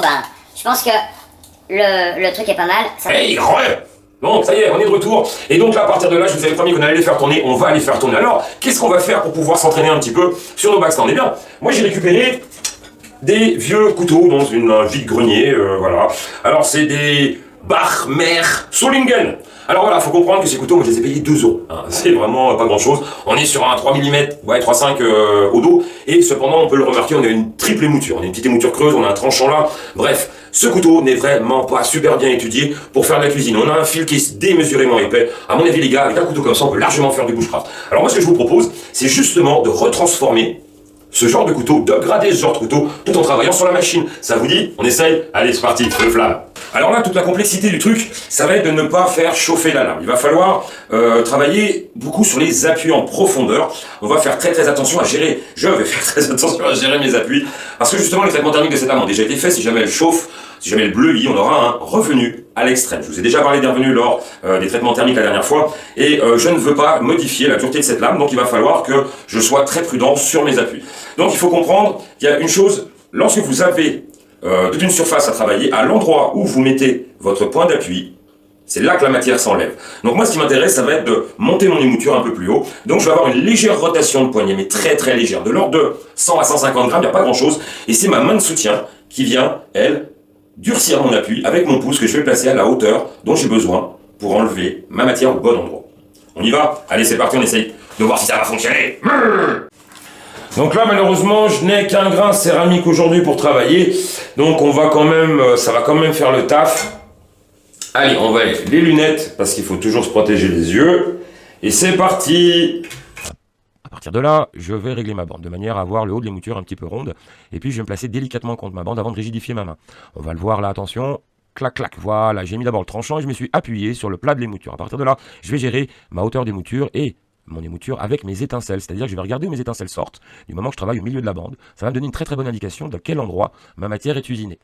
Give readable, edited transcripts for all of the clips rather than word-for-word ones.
ben, je pense que le truc est pas mal. Hey, re! Donc ça y est, on est de retour. Et donc là, à partir de là, je vous avais promis qu'on allait les faire tourner, on va les faire tourner. Alors, qu'est-ce qu'on va faire pour pouvoir s'entraîner un petit peu sur nos backstands? Eh bien, moi j'ai récupéré des vieux couteaux dans un vide-grenier, voilà. Alors c'est des Bachmer Solingen. Alors voilà, faut comprendre que ces couteaux, moi je les ai payés 2 €. Hein. C'est vraiment pas grand chose. On est sur un 3 mm, ouais 3,5 au dos. Et cependant, on peut le remarquer, on a une triple émouture. On a une petite émouture creuse, on a un tranchant là. Bref, ce couteau n'est vraiment pas super bien étudié pour faire de la cuisine. On a un fil qui est démesurément épais. À mon avis, les gars, avec un couteau comme ça, on peut largement faire du bushcraft. Alors moi, ce que je vous propose, c'est justement de retransformer ce genre de couteau, d'upgrader ce genre de couteau, tout en travaillant sur la machine. Ça vous dit? On essaye? Allez, c'est parti, feu flamme. Alors là, toute la complexité du truc, ça va être de ne pas faire chauffer la lame. Il va falloir travailler beaucoup sur les appuis en profondeur. On va faire très attention à gérer, je vais faire très attention à gérer mes appuis, parce que justement, le traitement thermique de cette lame ont déjà été fait. Si jamais elle chauffe, si jamais elle bleuit, on aura un revenu à l'extrême. Je vous ai déjà parlé des revenus lors des traitements thermiques la dernière fois, et je ne veux pas modifier la dureté de cette lame, donc il va falloir que je sois très prudent sur mes appuis. Donc il faut comprendre qu'il y a une chose, lorsque vous avez toute une surface à travailler, à l'endroit où vous mettez votre point d'appui, c'est là que la matière s'enlève. Donc moi, ce qui m'intéresse, ça va être de monter mon émouture un peu plus haut. Donc je vais avoir une légère rotation de poignet, mais très légère, de l'ordre de 100 à 150 grammes, il n'y a pas grand-chose. Et c'est ma main de soutien qui vient, elle, durcir mon appui avec mon pouce que je vais placer à la hauteur dont j'ai besoin pour enlever ma matière au bon endroit. On y va? Allez, c'est parti, on essaye de voir si ça va fonctionner. Donc là, malheureusement, je n'ai qu'un grain céramique aujourd'hui pour travailler. Donc on va quand même, ça va quand même faire le taf. Allez, on va mettre les lunettes, parce qu'il faut toujours se protéger les yeux. Et c'est parti! À partir de là, je vais régler ma bande, de manière à avoir le haut de l'émouture un petit peu ronde. Et puis je vais me placer délicatement contre ma bande avant de rigidifier ma main. On va le voir là, attention. Clac, clac, voilà, j'ai mis d'abord le tranchant et je me suis appuyé sur le plat de l'émouture. À partir de là, je vais gérer ma hauteur d'émouture et mon émouture avec mes étincelles, c'est-à-dire que je vais regarder où mes étincelles sortent, du moment que je travaille au milieu de la bande. Ça va me donner une très bonne indication de quel endroit ma matière est usinée.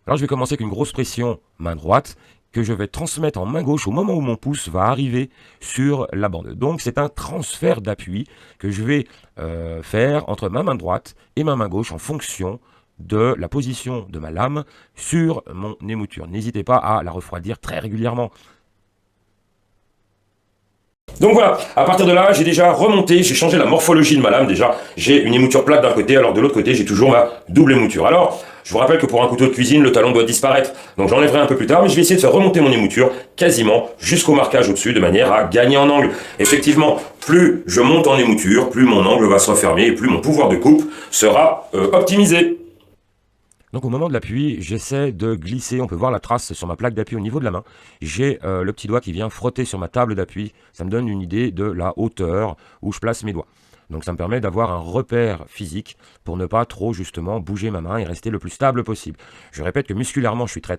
Alors je vais commencer avec une grosse pression main droite, que je vais transmettre en main gauche au moment où mon pouce va arriver sur la bande. Donc c'est un transfert d'appui que je vais faire entre ma main droite et ma main gauche en fonction de la position de ma lame sur mon émouture. N'hésitez pas à la refroidir très régulièrement. Donc voilà, à partir de là, j'ai déjà remonté, j'ai changé la morphologie de ma lame déjà. J'ai une émouture plate d'un côté, alors de l'autre côté, j'ai toujours ma double émouture. Alors, je vous rappelle que pour un couteau de cuisine, le talon doit disparaître. Donc j'enlèverai un peu plus tard, mais je vais essayer de faire remonter mon émouture quasiment jusqu'au marquage au-dessus, de manière à gagner en angle. Effectivement, plus je monte en émouture, plus mon angle va se refermer et plus mon pouvoir de coupe sera optimisé. Donc au moment de l'appui, j'essaie de glisser, on peut voir la trace sur ma plaque d'appui au niveau de la main. J'ai le petit doigt qui vient frotter sur ma table d'appui, ça me donne une idée de la hauteur où je place mes doigts. Donc ça me permet d'avoir un repère physique pour ne pas trop justement bouger ma main et rester le plus stable possible. Je répète que musculairement je suis très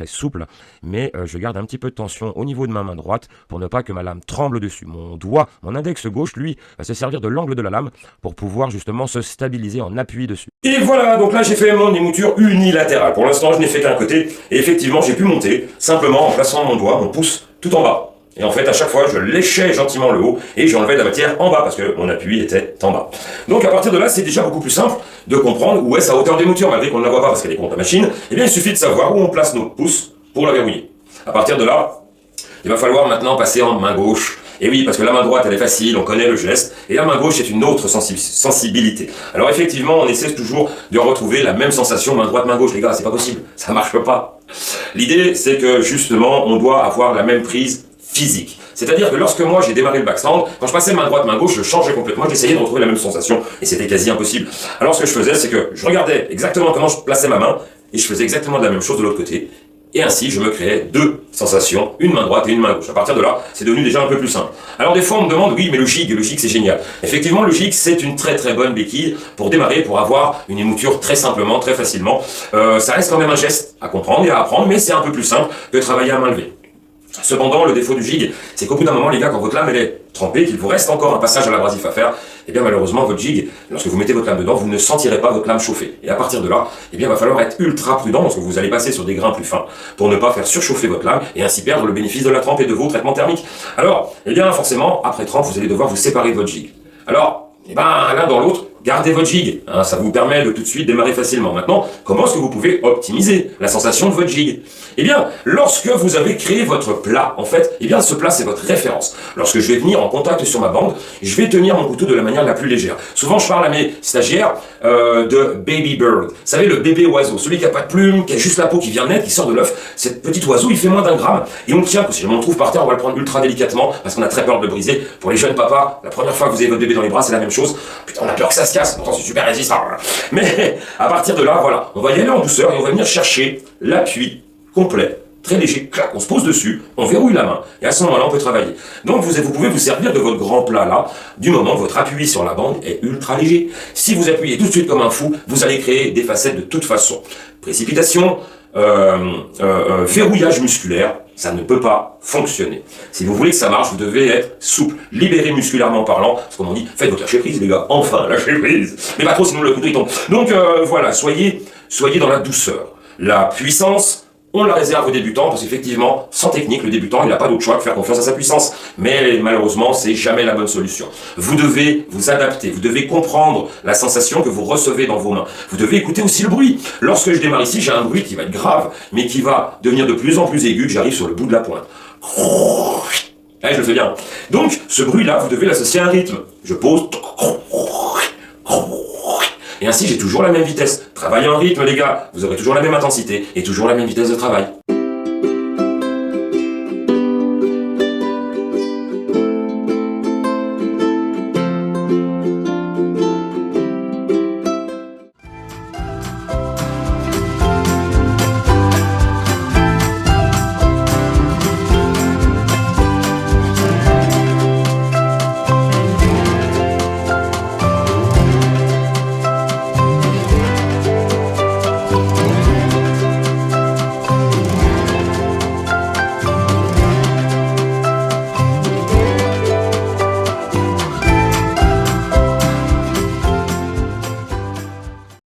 souple, mais je garde un petit peu de tension au niveau de ma main droite pour ne pas que ma lame tremble dessus. Mon doigt, mon index gauche, lui, va se servir de l'angle de la lame pour pouvoir justement se stabiliser en appui dessus. Et voilà, donc là j'ai fait mon émouture unilatérale. Pour l'instant je n'ai fait qu'un côté, et effectivement j'ai pu monter simplement en plaçant mon doigt, mon pouce, tout en bas. Et en fait, à chaque fois, je léchais gentiment le haut et j'enlevais la matière en bas parce que mon appui était en bas. Donc à partir de là, c'est déjà beaucoup plus simple de comprendre où est sa hauteur d'émouture, malgré qu'on ne la voit pas parce qu'elle est contre la machine. Eh bien, il suffit de savoir où on place nos pouces pour la verrouiller. À partir de là, il va falloir maintenant passer en main gauche. Et oui, parce que la main droite, elle est facile, on connaît le geste, et la main gauche est une autre sensibilité. Alors effectivement, on essaie toujours de retrouver la même sensation main droite, main gauche. Les gars, c'est pas possible, ça marche pas. L'idée, c'est que justement, on doit avoir la même prise physique. C'est-à-dire que lorsque moi j'ai démarré le backstand, quand je passais main droite, main gauche, je changeais complètement, j'essayais de retrouver la même sensation, et c'était quasi impossible. Alors ce que je faisais, c'est que je regardais exactement comment je plaçais ma main, et je faisais exactement de la même chose de l'autre côté, et ainsi je me créais deux sensations, une main droite et une main gauche. À partir de là, c'est devenu déjà un peu plus simple. Alors des fois on me demande, oui mais le jig c'est génial. Effectivement le jig c'est une très bonne béquille pour démarrer, pour avoir une émouture très simplement, très facilement. Ça reste quand même un geste à comprendre et à apprendre, mais c'est un peu plus simple que de travailler à main levée. Cependant, le défaut du jig, c'est qu'au bout d'un moment, les gars, quand votre lame elle est trempée, qu'il vous reste encore un passage à l'abrasif à faire, et bien malheureusement, votre jig, lorsque vous mettez votre lame dedans, vous ne sentirez pas votre lame chauffer. Et à partir de là, eh bien, il va falloir être ultra prudent, parce que vous allez passer sur des grains plus fins, pour ne pas faire surchauffer votre lame, et ainsi perdre le bénéfice de la trempe et de vos traitements thermiques. Alors, eh bien, forcément, après trempe, vous allez devoir vous séparer de votre jig. Alors, eh ben, l'un dans l'autre, gardez votre jig, hein, ça vous permet de tout de suite démarrer facilement. Maintenant, comment est-ce que vous pouvez optimiser la sensation de votre jig? Eh bien, lorsque vous avez créé votre plat, en fait, eh bien, ce plat, c'est votre référence. Lorsque je vais venir en contact sur ma bande, je vais tenir mon couteau de la manière la plus légère. Souvent, je parle à mes stagiaires de baby bird. Vous savez, le bébé oiseau, celui qui a pas de plumes, qui a juste la peau qui vient naître, qui sort de l'œuf. Cet petit oiseau, il fait moins d'1 gramme. Et on le tient, si jamais on le trouve par terre, on va le prendre ultra délicatement, parce qu'on a très peur de le briser. Pour les jeunes papas, la première fois que vous avez votre bébé dans les bras, c'est la même chose. Putain, on a peur que ça se casse, pourtant c'est super résistant. Mais à partir de là, voilà, on va y aller en douceur et on va venir chercher l'appui complet, très léger, clac, on se pose dessus, on verrouille la main, et à ce moment-là, on peut travailler. Donc, vous pouvez vous servir de votre grand plat là, du moment que votre appui sur la bande est ultra léger. Si vous appuyez tout de suite comme un fou, vous allez créer des facettes de toute façon. Précipitation, verrouillage musculaire, ça ne peut pas fonctionner. Si vous voulez que ça marche, vous devez être souple, libéré musculairement parlant, parce qu'on dit, faites votre lâcher prise les gars, enfin, lâchez prise, mais pas trop sinon le couteau il tombe. Donc voilà, soyez dans la douceur. La puissance, on la réserve aux débutants, parce qu'effectivement, sans technique, le débutant, il n'a pas d'autre choix que faire confiance à sa puissance. Mais malheureusement, c'est jamais la bonne solution. Vous devez vous adapter, vous devez comprendre la sensation que vous recevez dans vos mains. Vous devez écouter aussi le bruit. Lorsque je démarre ici, j'ai un bruit qui va être grave, mais qui va devenir de plus en plus aigu, que j'arrive sur le bout de la pointe. Allez, je le fais bien. Donc, ce bruit-là, vous devez l'associer à un rythme. Je pose. Et ainsi, j'ai toujours la même vitesse. Travaillez en rythme, les gars. Vous aurez toujours la même intensité et toujours la même vitesse de travail.